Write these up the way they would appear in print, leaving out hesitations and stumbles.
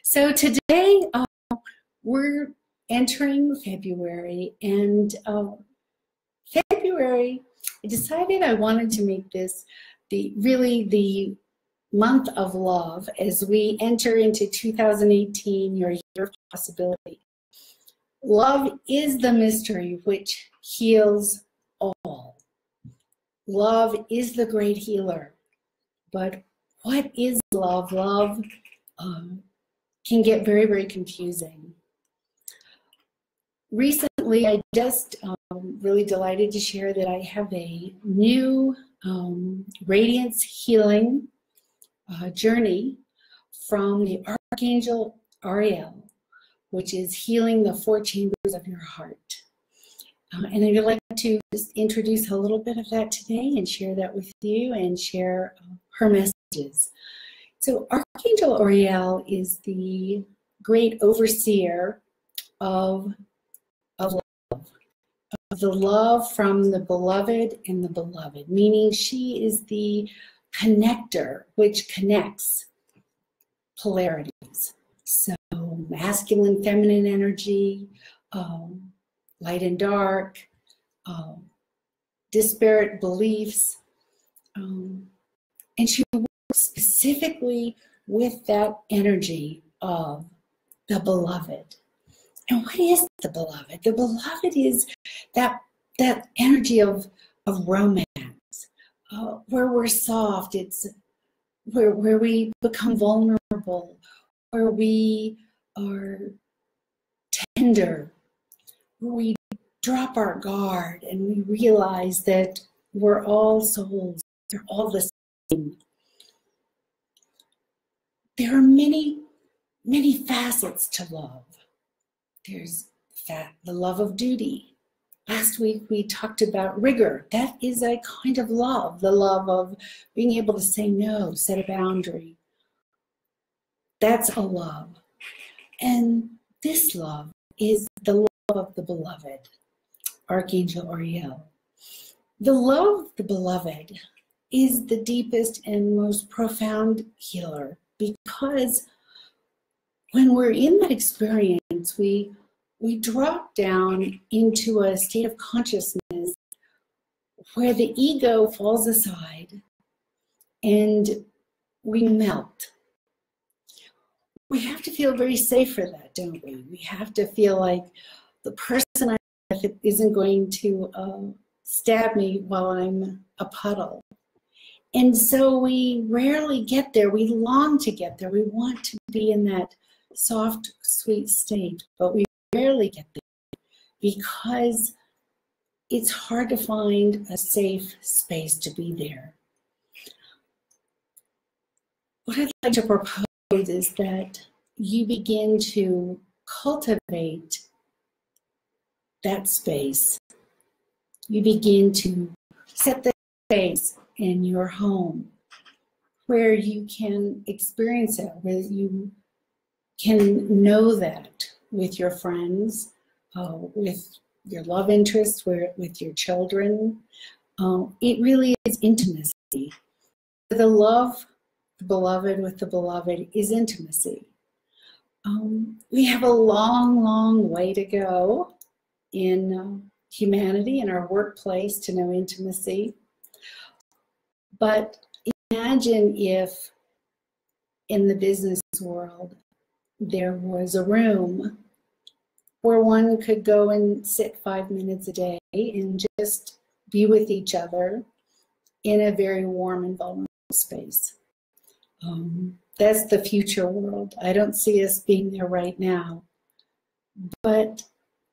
So today we're entering February, and February, I decided I wanted to make this the month of love as we enter into 2018, your year of possibility. Love is the mystery which heals all. Love is the great healer. But what is love? Love can get very, very confusing. Recently, I just really delighted to share that I have a new radiance healing journey from the Archangel Ariel, which is healing the 4 chambers of your heart. And I'd like to just introduce a little bit of that today and share that with you and share her messages. So Archangel Ariel is the great overseer of love, of the love from the beloved and the beloved, meaning she is the connector which connects polarities. So masculine, feminine energy, light and dark, disparate beliefs, and she works specifically with that energy of the beloved. And what is the beloved? The beloved is that energy of romance, where we're soft. It's where we become vulnerable, where we are tender, where we drop our guard and we realize that we're all souls. They're all the same. There are many, many facets to love. There's the love of duty. Last week we talked about rigor. That is a kind of love, the love of being able to say no, set a boundary. That's a love. And this love is the love of the beloved, Archangel Ariel. The love of the beloved is the deepest and most profound healer, because when we're in that experience, we drop down into a state of consciousness where the ego falls aside and we melt. We have to feel very safe for that, don't we? We have to feel like the person I'm with isn't going to stab me while I'm a puddle. And so we rarely get there. We long to get there. We want to be in that soft, sweet state, but we rarely get there because it's hard to find a safe space to be there. What I'd like to propose is that you begin to cultivate that space. You begin to set the space in your home where you can experience it, where you can know that with your friends, with your love interests, with your children. It really is intimacy. The love, the beloved with the beloved, is intimacy. We have a long, long way to go in humanity, in our workplace, to know intimacy. But imagine if in the business world there was a room where one could go and sit 5 minutes a day and just be with each other in a very warm and vulnerable space. That's the future world. I don't see us being there right now. But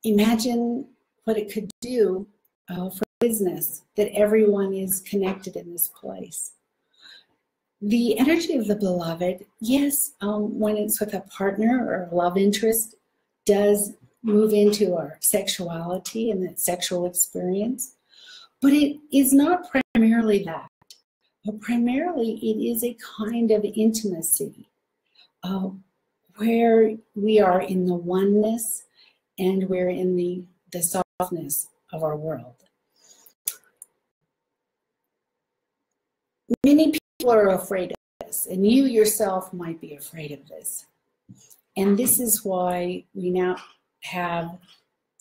imagine what it could do for business, that everyone is connected in this place. The energy of the beloved, yes, when it's with a partner or a love interest, does move into our sexuality and that sexual experience. But it is not primarily that. But primarily it is a kind of intimacy where we are in the oneness and we're in the softness of our world. Many people are afraid of this, and you yourself might be afraid of this. And this is why we now have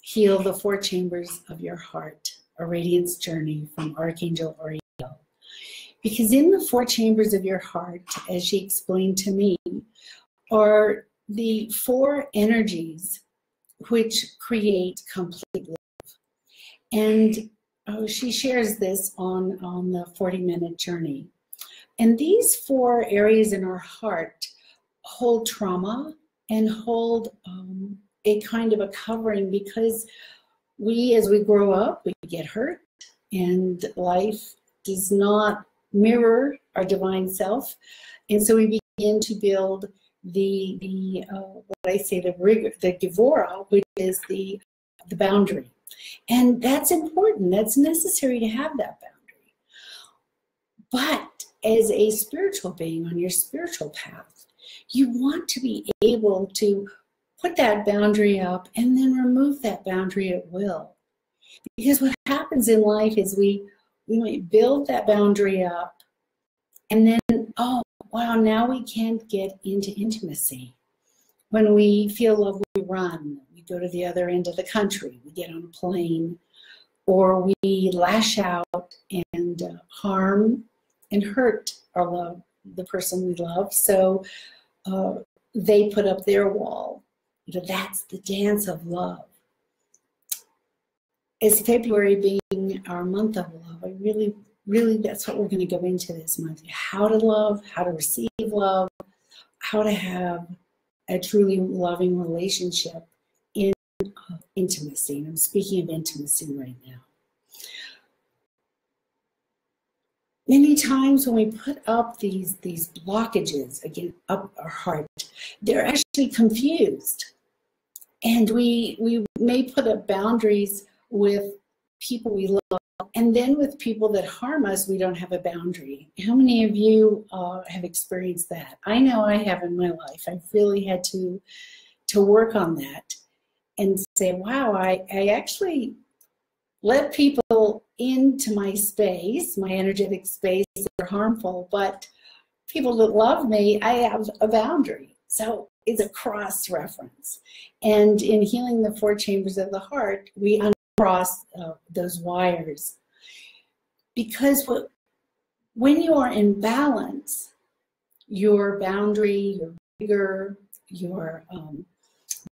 Heal the 4 Chambers of Your Heart, a Radiance Journey from Archangel Oriel. Because in the 4 chambers of your heart, as she explained to me, are the 4 energies which create complete love. And she shares this on the 40-minute journey. And these 4 areas in our heart hold trauma and hold a kind of a covering, because we, as we grow up, we get hurt, and life does not mirror our divine self. And so we begin to build the what I say, the Gevura, which is the boundary. And that's important. That's necessary to have that boundary. But as a spiritual being on your spiritual path, you want to be able to put that boundary up and then remove that boundary at will. Because what happens in life is we might build that boundary up, and then, oh, wow, now we can't get into intimacy. When we feel love, we run. We go to the other end of the country. We get on a plane. Or we lash out and harm and hurt our love, the person we love. So they put up their wall. That's the dance of love. As February being our month of love, I really, that's what we're going to go into this month. How to love, how to receive love, how to have a truly loving relationship in intimacy. And I'm speaking of intimacy right now. Many times when we put up these blockages again up our heart, they're actually confused. And we may put up boundaries with people we love, and then with people that harm us, we don't have a boundary. How many of you have experienced that? I know I have in my life. I've really had to work on that and say, wow, I actually let people into my space, my energetic space, that are harmful, but people that love me, I have a boundary. So it's a cross-reference. And in healing the 4 chambers of the heart, we uncross those wires. Because when you are in balance, your boundary, your rigor, your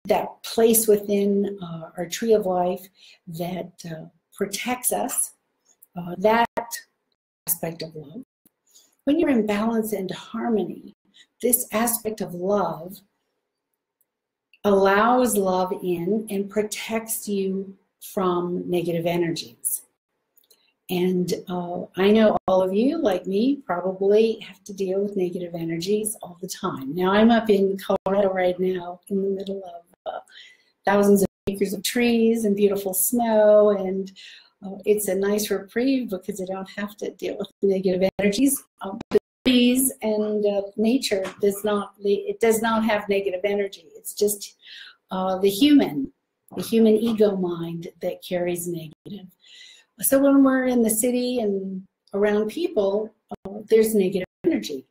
that place within our tree of life that protects us, that aspect of love. When you're in balance and harmony, this aspect of love allows love in and protects you from negative energies. And I know all of you, like me, probably have to deal with negative energies all the time. Now, I'm up in Colorado right now in the middle of thousands of acres of trees and beautiful snow, and it's a nice reprieve because I don't have to deal with negative energies. The trees and nature does not have negative energy. It's just the human ego mind that carries negative. So when we're in the city and around people, there's negative energy.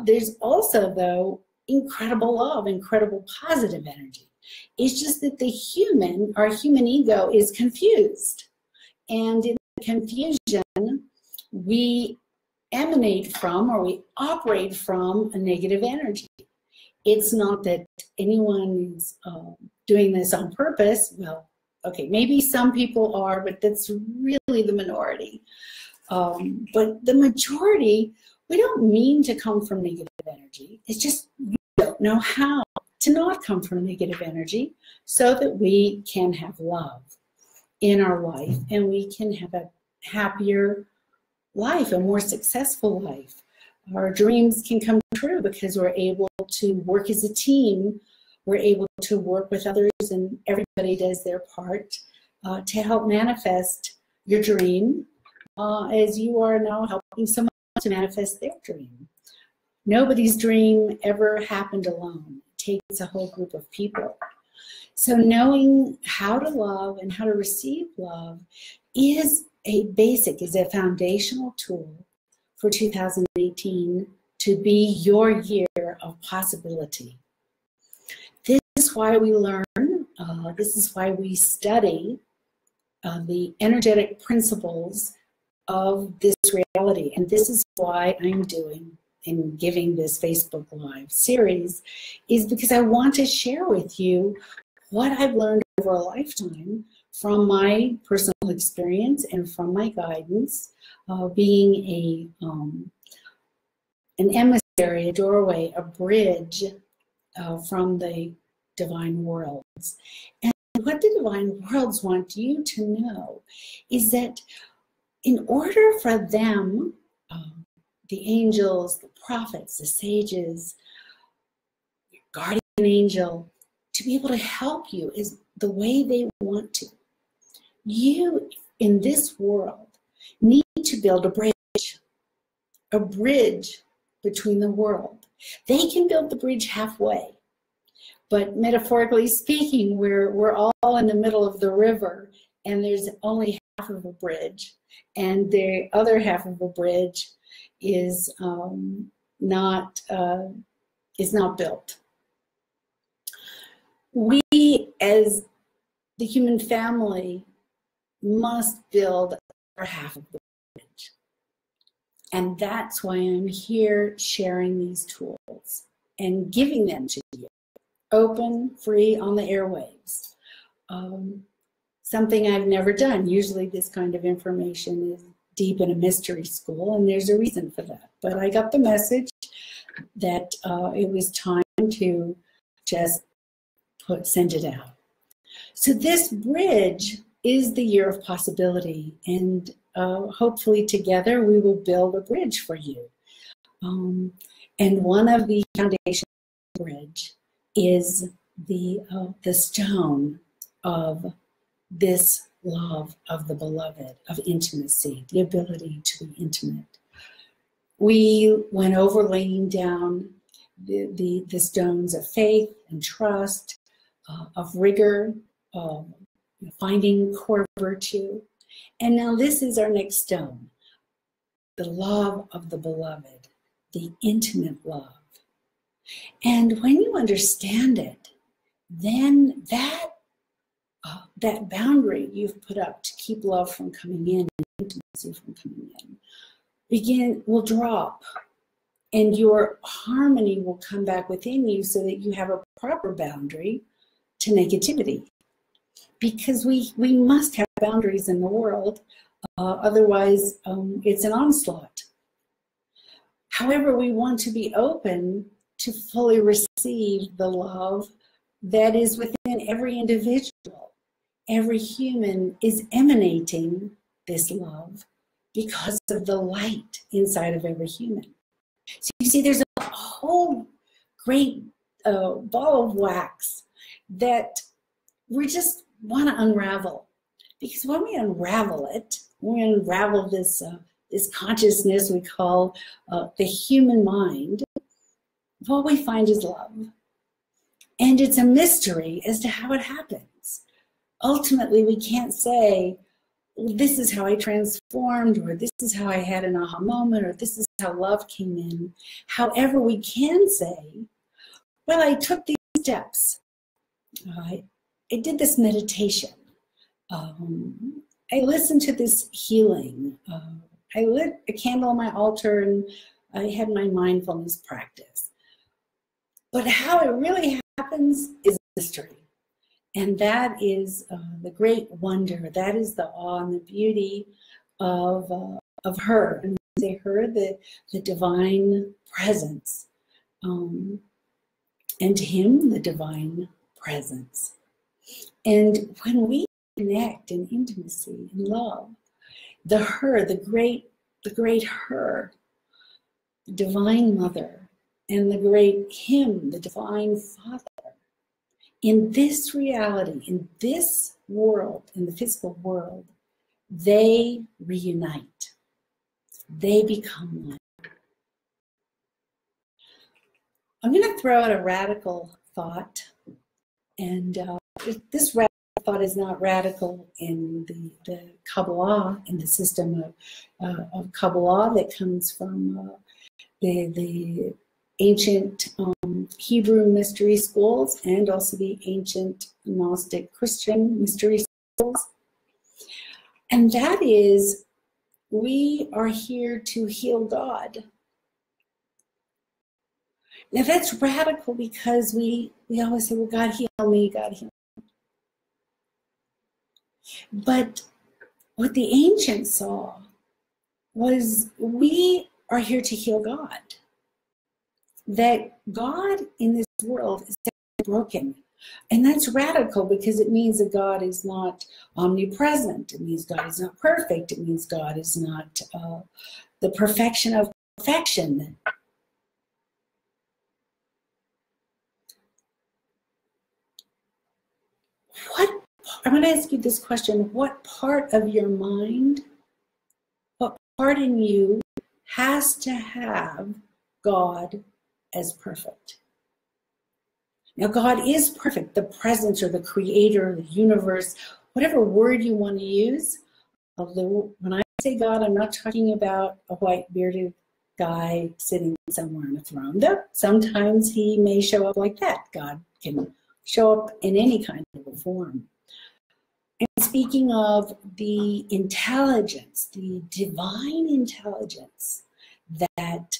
There's also, though, incredible love, incredible positive energy. It's just that our human ego is confused. And in the confusion, we emanate from, or we operate from, a negative energy. It's not that anyone is doing this on purpose. Well, okay, maybe some people are, but that's really the minority. But the majority, we don't mean to come from negative energy. It's just we don't know how to not come from negative energy so that we can have love in our life and we can have a happier life, a more successful life. Our dreams can come true because we're able to work as a team. We're able to work with others, and everybody does their part to help manifest your dream as you are now helping someone to manifest their dream. Nobody's dream ever happened alone. It takes a whole group of people. So knowing how to love and how to receive love is a foundational tool for 2018 to be your year of possibility. why we learn. This is why we study the energetic principles of this reality. And this is why I'm doing and giving this Facebook Live series, is because I want to share with you what I've learned over a lifetime from my personal experience and from my guidance, being an emissary, a doorway, a bridge from the divine worlds. And what the divine worlds want you to know is that in order for them, the angels, the prophets, the sages, your guardian angel, to be able to help you is the way they want to. You, in this world, need to build a bridge between the world. They can build the bridge halfway, but metaphorically speaking, we're all in the middle of the river, and there's only half of a bridge, and the other half of a bridge is not built. We, as the human family, must build our half of the bridge. And that's why I'm here sharing these tools and giving them to you, open, free, on the airwaves. Something I've never done. Usually this kind of information is deep in a mystery school, and there's a reason for that. But I got the message that it was time to just send it out. So this bridge is the year of possibility, and hopefully together we will build a bridge for you. And one of the foundations of the bridge is the stone of this love of the beloved, of intimacy, the ability to be intimate. We went over laying down the stones of faith and trust, of rigor, finding core virtue. And now this is our next stone, the love of the beloved, the intimate love. And when you understand it, then that boundary you've put up to keep love from coming in and intimacy from coming in will drop, and your harmony will come back within you so that you have a proper boundary to negativity. Because we must have boundaries in the world, otherwise it's an onslaught. However, we want to be open to fully receive the love that is within every individual. Every human is emanating this love because of the light inside of every human. So you see, there's a whole great ball of wax that we just want to unravel. Because when we unravel it, when we unravel this consciousness we call the human mind, what we find is love. And it's a mystery as to how it happens. Ultimately, we can't say, well, this is how I transformed, or this is how I had an aha moment, or this is how love came in. However, we can say, well, I took these steps. I did this meditation. I listened to this healing. I lit a candle on my altar, and I had my mindfulness practice. But how it really happens is a mystery. And that is the great wonder. That is the awe and the beauty of her. And they heard the divine presence. And to him, the divine presence. And when we connect in intimacy and love, the her, the great her, the divine mother, and the great him, the divine father, in this reality, in this world, in the physical world, they reunite. They become one. I'm going to throw out a radical thought, and this radical thought is not radical in the Kabbalah, in the system of Kabbalah that comes from the ancient Hebrew mystery schools and also the ancient Gnostic Christian mystery schools. And that is, we are here to heal God. Now that's radical because we always say, well, God heal me, God heal me. But what the ancients saw was we are here to heal God. That God in this world is broken. And that's radical because it means that God is not omnipresent. It means God is not perfect. It means God is not the perfection of perfection. I'm going to ask you this question. What part of your mind, what part in you has to have God as perfect? Now, God is perfect, the presence or the creator, the universe, whatever word you want to use. Although when I say God, I'm not talking about a white bearded guy sitting somewhere on a throne. Though sometimes he may show up like that. God can show up in any kind of a form. And speaking of the intelligence, the divine intelligence that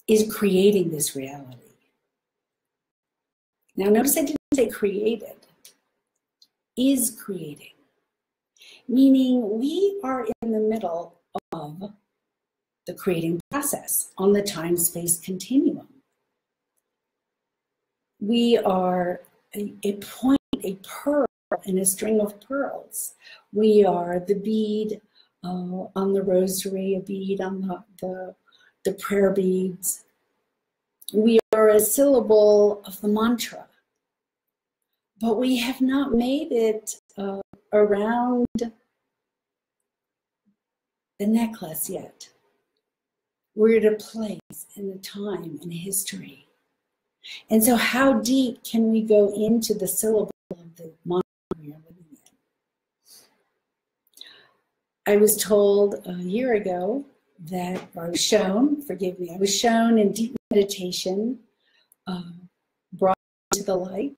is creating this reality. Now, notice I didn't say created, is creating, meaning we are in the middle of the creating process on the time-space continuum. We are a point, a pearl in a string of pearls. We are the bead on the rosary, a bead on the prayer beads. We are a syllable of the mantra. But we have not made it around the necklace yet. We're at a place and a time and a history. And so how deep can we go into the syllable of the mantra we are living in? I was told a year ago that, or I was shown, forgive me, I was shown in deep meditation, brought to the light,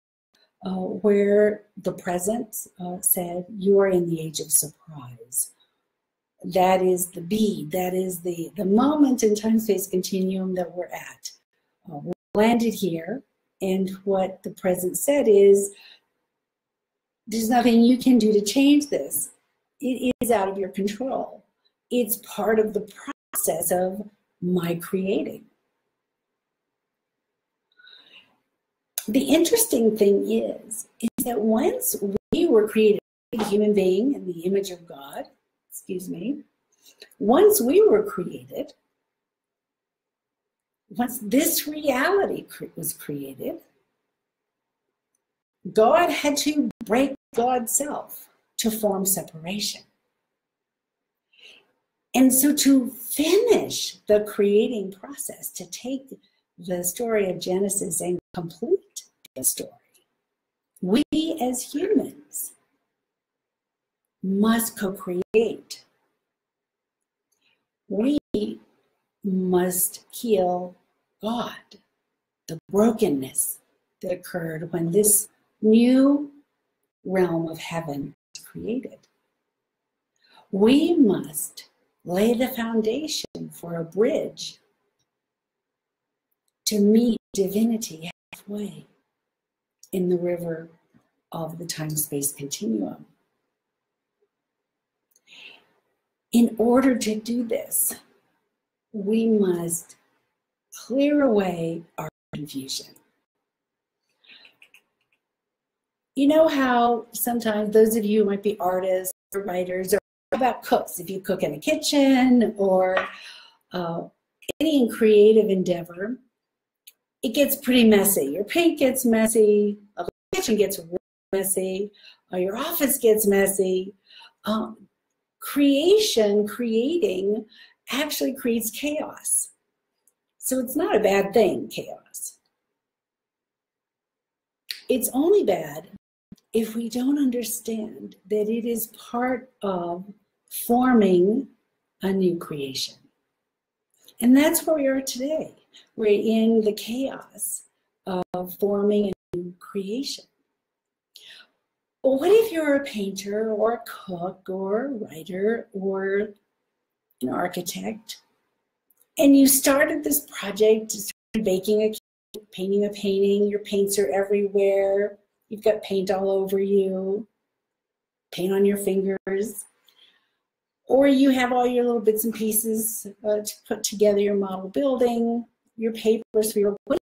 where the presence said, you are in the age of surprise. That is the bead, that is the moment in time-space continuum that we're at. We landed here, and what the presence said is, there's nothing you can do to change this. It is out of your control. It's part of the process of my creating. The interesting thing is that once we were created, a human being in the image of God, once we were created, once this reality was created, God had to break God's self to form separation. And so to finish the creating process, to take the story of Genesis and complete the story, we as humans must co-create. We must heal God, the brokenness that occurred when this new realm of heaven was created. We must lay the foundation for a bridge to meet divinity halfway in the river of the time-space continuum. In order to do this, we must clear away our confusion. You know how sometimes those of you who might be artists or writers, or about cooks, if you cook in a kitchen or any creative endeavor, it gets pretty messy. Your paint gets messy, the kitchen gets really messy, your office gets messy. Creating actually creates chaos. So it's not a bad thing, chaos. It's only bad if we don't understand that it is part of forming a new creation. And that's where we are today. We're in the chaos of forming a new creation. Well, what if you're a painter or a cook or a writer or an architect, and you started this project, started baking a cake, painting a painting, your paints are everywhere, you've got paint all over you, paint on your fingers, or you have all your little bits and pieces to put together your model building, your papers for your plate.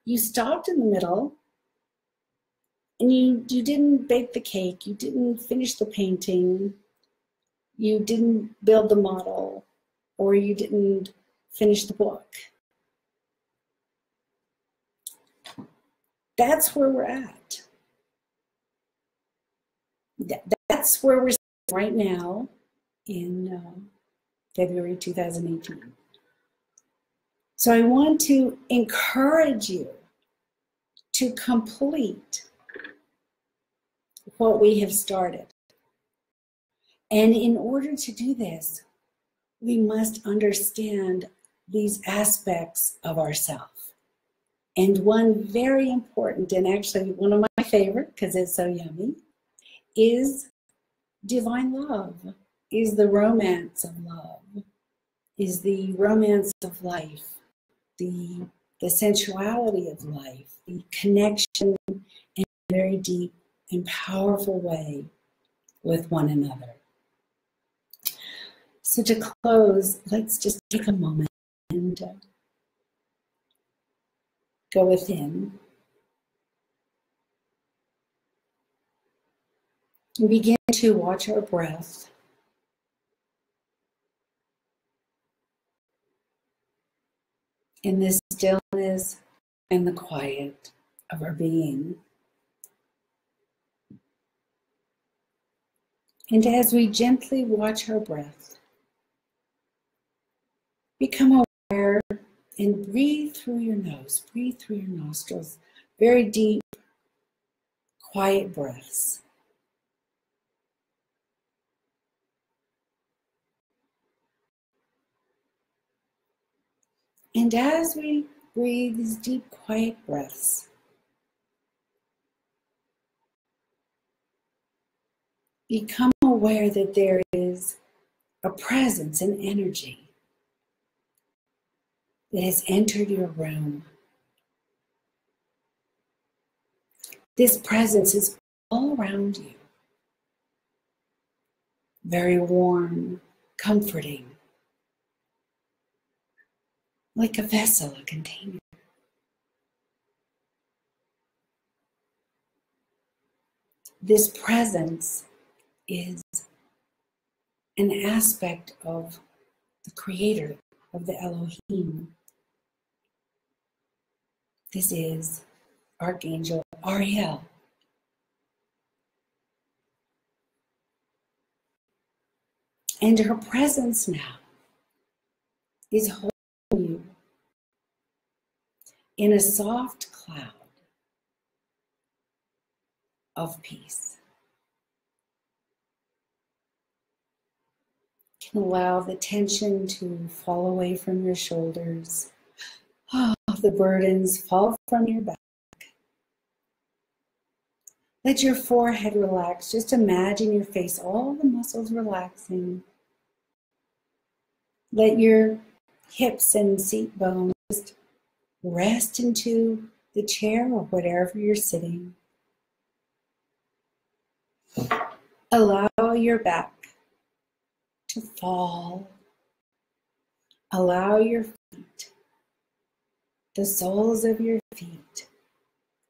You stopped in the middle and you didn't bake the cake, you didn't finish the painting, you didn't build the model, or you didn't finish the book. That's where we're at. That's where we're right now in February 2018. So I want to encourage you to complete what we have started. And in order to do this, we must understand these aspects of ourselves. And one very important, and actually one of my favorite, because it's so yummy, is divine love, is the romance of love, is the romance of life, the sensuality of life, the connection in a very deep and powerful way with one another. So to close, let's just take a moment and go within and begin to watch our breath. In this stillness and the quiet of our being. And as we gently watch our breath, become aware and breathe through your nose, breathe through your nostrils, very deep, quiet breaths. And as we breathe these deep, quiet breaths, become aware that there is a presence, an energy that has entered your room. This presence is all around you, very warm, comforting, like a vessel, a container. This presence is an aspect of the Creator, of the Elohim. This is Archangel Ariel. And her presence now is holding you in a soft cloud of peace. You can allow the tension to fall away from your shoulders. Oh, the burdens fall from your back. Let your forehead relax. Just imagine your face, all the muscles relaxing. Let your hips and seat bones just rest into the chair or whatever you're sitting. Allow your back to fall. Allow your feet, the soles of your feet,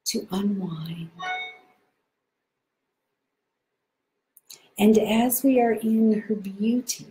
to unwind. And as we are in her beauty,